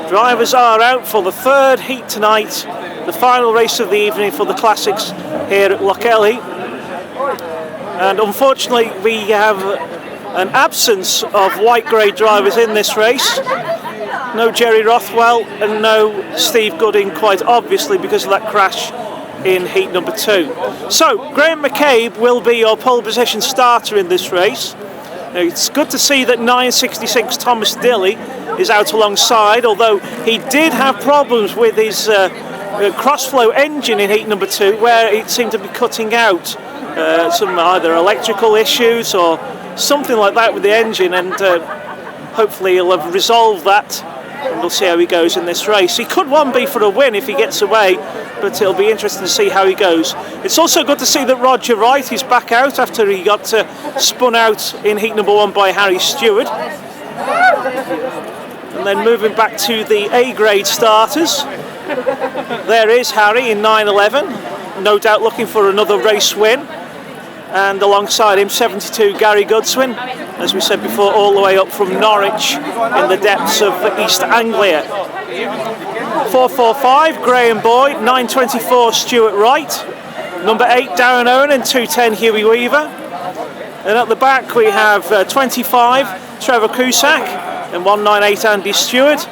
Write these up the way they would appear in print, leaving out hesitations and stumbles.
Drivers are out for the third heat tonight, the final race of the evening for the Classics here at Lochgelly. And unfortunately we have an absence of white grade drivers in this race. No Jerry Rothwell and no Steve Gooding, quite obviously because of that crash in heat number 2. So Graham McCabe will be your pole position starter in this race. Now, it's good to see that 966 Thomas Dilly is out alongside, although he did have problems with his crossflow engine in heat number 2, where it seemed to be cutting out some either electrical issues or something like that with the engine, and hopefully he'll have resolved that, and we'll see how he goes in this race. He could be for a win if he gets away, but it'll be interesting to see how he goes. It's also good to see that Roger Wright is back out after he got spun out in heat number 1 by Harry Stewart. And then moving back to the A-grade starters, there is Harry in 911, no doubt looking for another race win. And alongside him, 72 Gary Godswin, as we said before, all the way up from Norwich in the depths of East Anglia. 445 Graham Boyd, 924 Stuart Wright, number 8 Darren Owen and 210 Hughie Weaver. And at the back we have 25 Trevor Cusack and 198 Andy Stewart.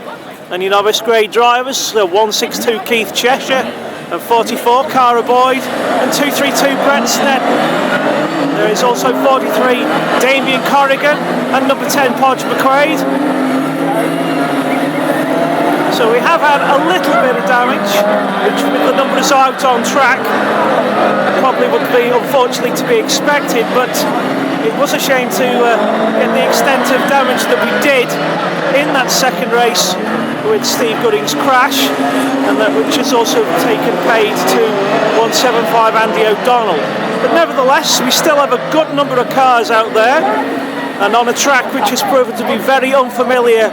And your novice grade drivers, 162 Keith Cheshire and 44 Cara Boyd and 232 Brett Snedden. There is also 43 Damien Corrigan and number 10 Podge McQuaid. So we have had a little bit of damage, which with the numbers out on track probably would be unfortunately to be expected, but it was a shame to get the extent of damage that we did in that second race with Steve Gooding's crash, and that which has also taken paid to 175 Andy O'Donnell. But nevertheless, we still have a good number of cars out there, and on a track which has proven to be very unfamiliar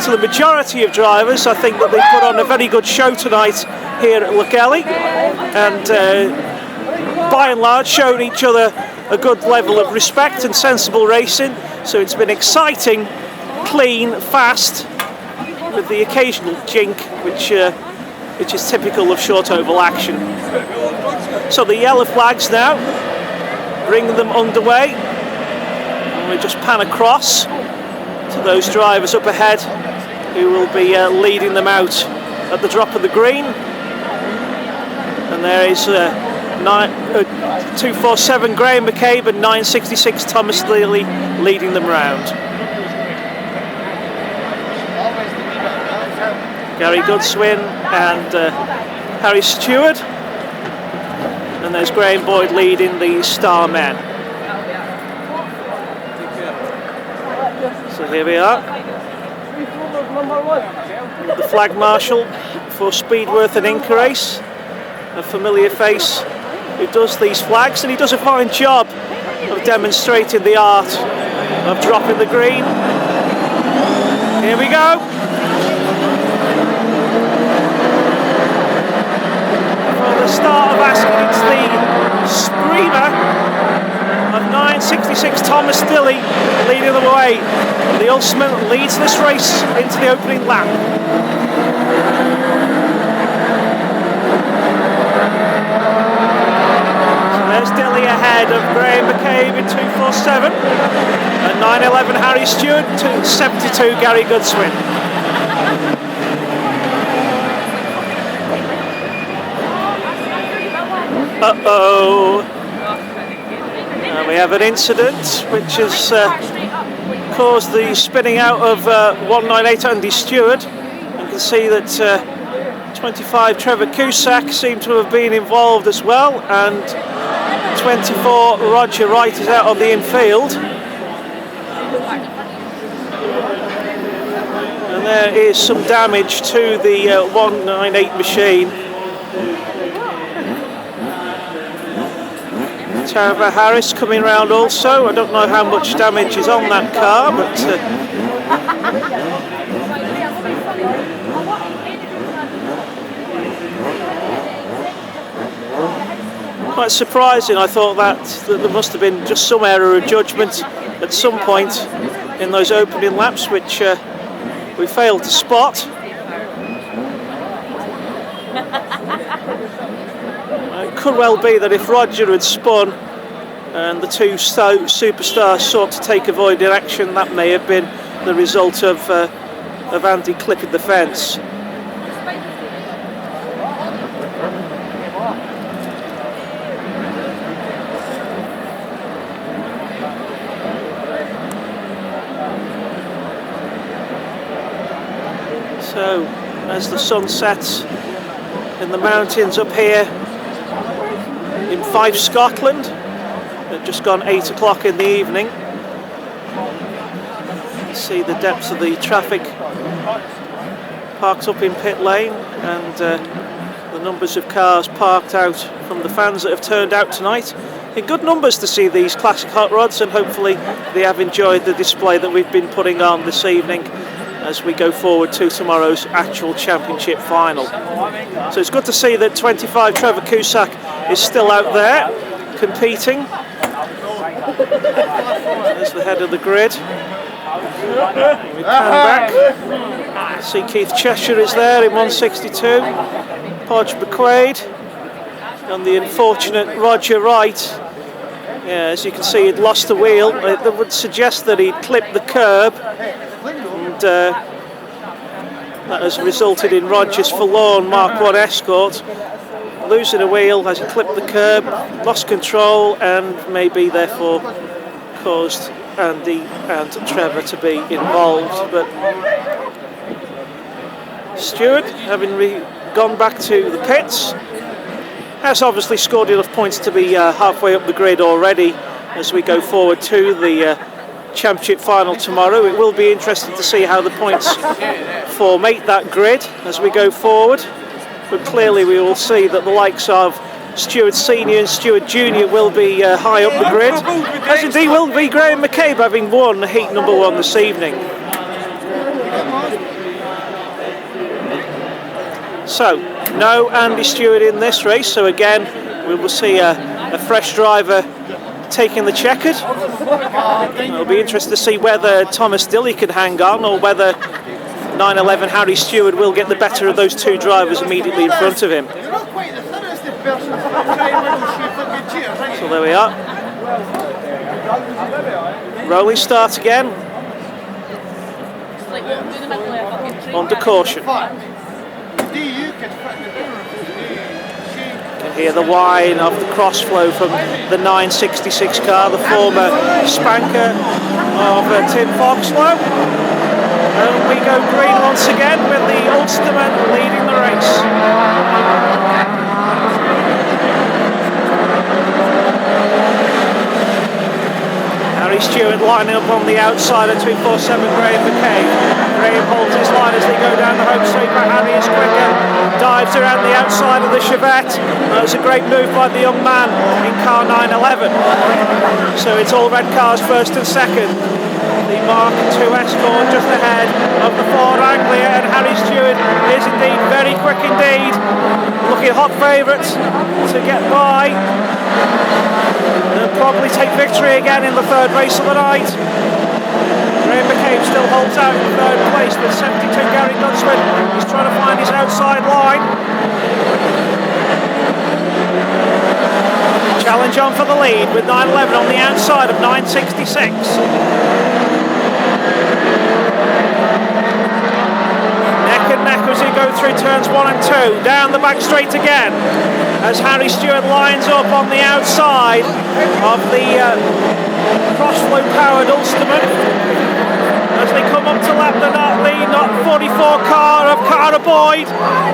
to the majority of drivers. I think that they put on a very good show tonight here at Lochgelly, and by and large shown each other a good level of respect and sensible racing. So it's been exciting, clean, fast, with the occasional jink which is typical of short oval action. So the yellow flags now, bringing them underway, and we just pan across to those drivers up ahead who will be leading them out at the drop of the green. And there is 247 Graham McCabe and 966 Thomas Dilly leading them round. Gary Godswin and Harry Stewart, and there's Graham Boyd leading the Star Men. So here we are, the flag marshal for Speedworth and Inca Race, a familiar face who does these flags, and he does a fine job of demonstrating the art of dropping the green. Here we go. For the start of asking, it's the screamer of 966 Thomas Dilly leading the way. The Ultimate leads this race into the opening lap. So there's Dilly ahead of Graham McCabe in 247 and 911 Harry Stewart, 272 Gary Godswin. Uh-oh. We have an incident which has caused the spinning out of 198 Andy Stewart. You can see that 25 Trevor Cusack seemed to have been involved as well, and 24 Roger Wright is out on the infield. And there is some damage to the 198 machine. Tara Harris coming round also. I don't know how much damage is on that car, but quite surprising. I thought that there must have been just some error of judgment at some point in those opening laps, which we failed to spot. It could well be that if Roger had spun and the two superstars sought to take avoided action, that may have been the result of Andy clipping the fence. So, as the sun sets in the mountains up here in Fife, Scotland, at just gone 8 o'clock in the evening, see the depths of the traffic parked up in pit lane, and the numbers of cars parked out from the fans that have turned out tonight in good numbers to see these classic hot rods, and hopefully they have enjoyed the display that we've been putting on this evening as we go forward to tomorrow's actual championship final. So it's good to see that 25 Trevor Cusack is still out there competing. There's the head of the grid. We pan back. See Keith Cheshire is there in 162. Podge McQuaid and the unfortunate Roger Wright. Yeah, as you can see, he'd lost the wheel. That would suggest that he'd clipped the curb. And that has resulted in Roger's forlorn Mark 1 Escort losing a wheel as he clipped the curb, lost control, and maybe therefore caused Andy and Trevor to be involved. But Stewart, having gone back to the pits, has obviously scored enough points to be halfway up the grid already as we go forward to the championship final tomorrow. It will be interesting to see how the points formate that grid as we go forward, but clearly we will see that the likes of Stewart Senior and Stewart Junior will be high up the grid, as indeed will be Graham McCabe, having won heat number 1 this evening. So no Andy Stewart in this race, so again we will see a fresh driver taking the checkered. It'll be interesting to see whether Thomas Dilly can hang on, or whether 911 Harry Stewart will get the better of those two drivers immediately in front of him. So there we are. Rolling start again. Under caution. Hear the whine of the crossflow from the 966 car, the former spanker of Tim Foxlow. And we go green once again with the Ulsterman leading the race. Harry Stewart lining up on the outside of 247 Graham McCabe. Graham holds his line as they go down the home straight, but Harry is quicker. Dives around the outside of the Chevette. That was a great move by the young man in car 911. So it's all red cars first and second. The Mark 2 Escort just ahead of the Ford Anglia, and Harry Stewart is indeed very quick indeed. Looking hot favourite to get by. They'll probably take victory again in the third race of the night. Graham McCabe still holds out in third place, but 72 Gary Dunsford is trying to find his outside line. Challenge on for the lead with 911 on the outside of 966. Neck and neck as we go through turns 1 and 2. Down the back straight again as Harry Stewart lines up on the outside of the crossflow powered Ulsterman. As they come up to lap the not 44 car of Cara Boyd.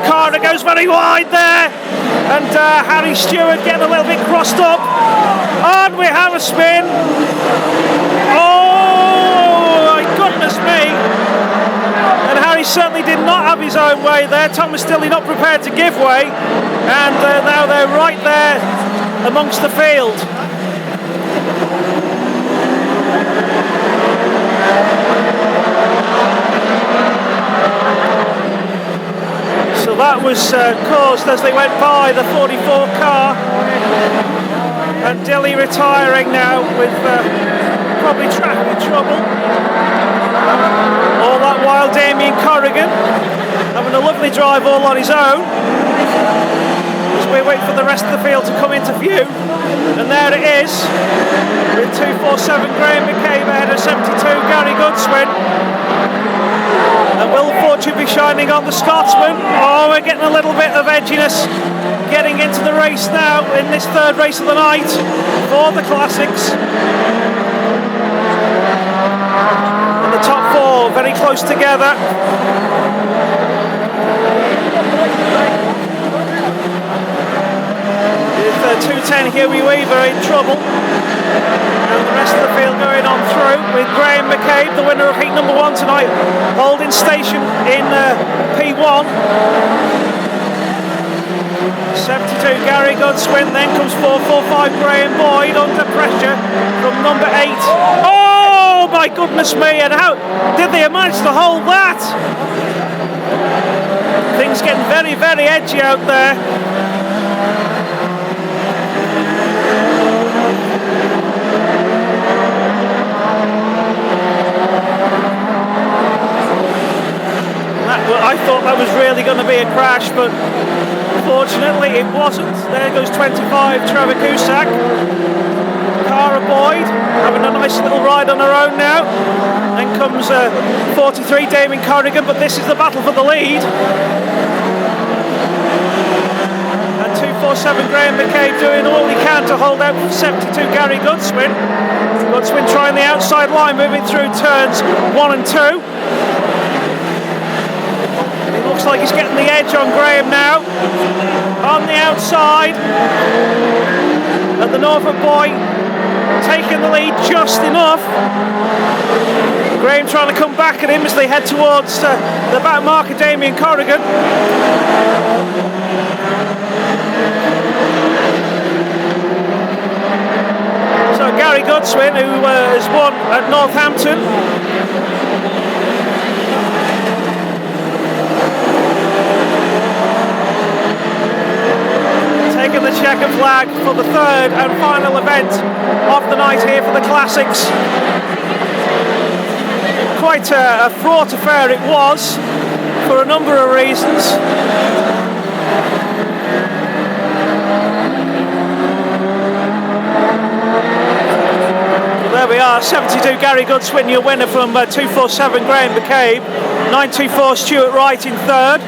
Cara goes very wide there, and Harry Stewart getting a little bit crossed up. And we have a spin. Oh my goodness me! And Harry certainly did not have his own way there. Thomas Dilly not prepared to give way, and now they're right there amongst the field. So that was caused as they went by the 44 car, and Dilly retiring now with probably traffic trouble. All that while Damien Corrigan having having a lovely drive all on his own. As we wait for the rest of the field to come into view. And there it is, with 247 Graham McCabe ahead of 72 Gary Goodswin. And will fortune be shining on the Scotsman? Oh, we're getting a little bit of edginess getting into the race now in this third race of the night for the Classics. And the top four very close together. With 210 Huey Weaver in trouble. And the rest of the field going on through with Graham McCabe, the winner of heat number 1 tonight, holding station in P1. 72 Gary Goodswin, then comes 445 Graham Boyd under pressure from number 8. Oh my goodness me, and how did they manage to hold that? Things getting very, very edgy out there. I thought that was really going to be a crash, but fortunately it wasn't. There goes 25 Trevor Cusack. Cara Boyd having a nice little ride on her own now. Then comes 43 Damien Corrigan, but this is the battle for the lead. And 247 Graham McCabe doing all he can to hold out 72 Gary Goodswin. Goodswin trying the outside line, moving through turns 1 and 2. Looks like he's getting the edge on Graham now. On the outside. And the Norfolk boy taking the lead just enough. Graham trying to come back at him as they head towards the back marker, Damien Corrigan. So Gary Goodswin, who has won at Northampton. Taking the checkered flag for the third and final event of the night here for the Classics. Quite a fraught affair it was for a number of reasons. Well, there we are, 72 Gary Goodswin, your winner from 247 Graham McCabe, 924 Stuart Wright in third.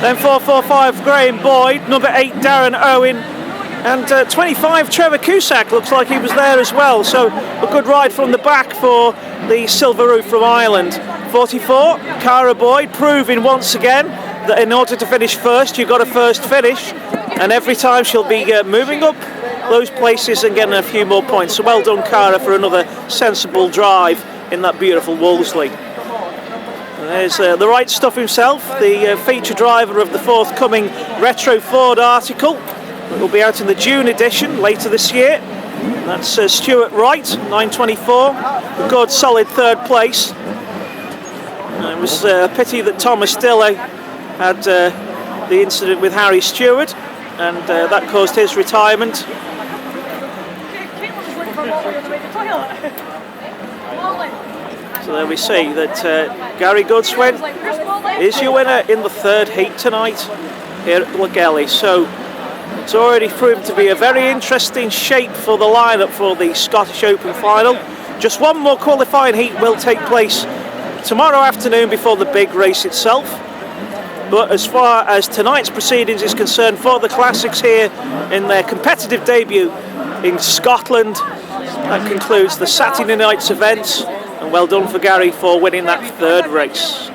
Then 445 Graham Boyd, number 8 Darren Owen, and 25 Trevor Cusack looks like he was there as well. So a good ride from the back for the Silver Roof from Ireland. 44 Cara Boyd, proving once again that in order to finish first you've got a first finish, and every time she'll be moving up those places and getting a few more points. So well done Cara for another sensible drive in that beautiful Wolseley. There's the right stuff himself, the feature driver of the forthcoming Retro Ford article. It will be out in the June edition later this year. That's Stuart Wright, 924, a good solid third place. It was a pity that Thomas Diller had the incident with Harry Stewart, and that caused his retirement. So there we see that Gary Goodswin is your winner in the third heat tonight here at Lochgelly. So it's already proved to be a very interesting shape for the lineup for the Scottish Open final. Just one more qualifying heat will take place tomorrow afternoon before the big race itself. But as far as tonight's proceedings is concerned for the Classics here in their competitive debut in Scotland, that concludes the Saturday night's events. And well done for Gary for winning that third race.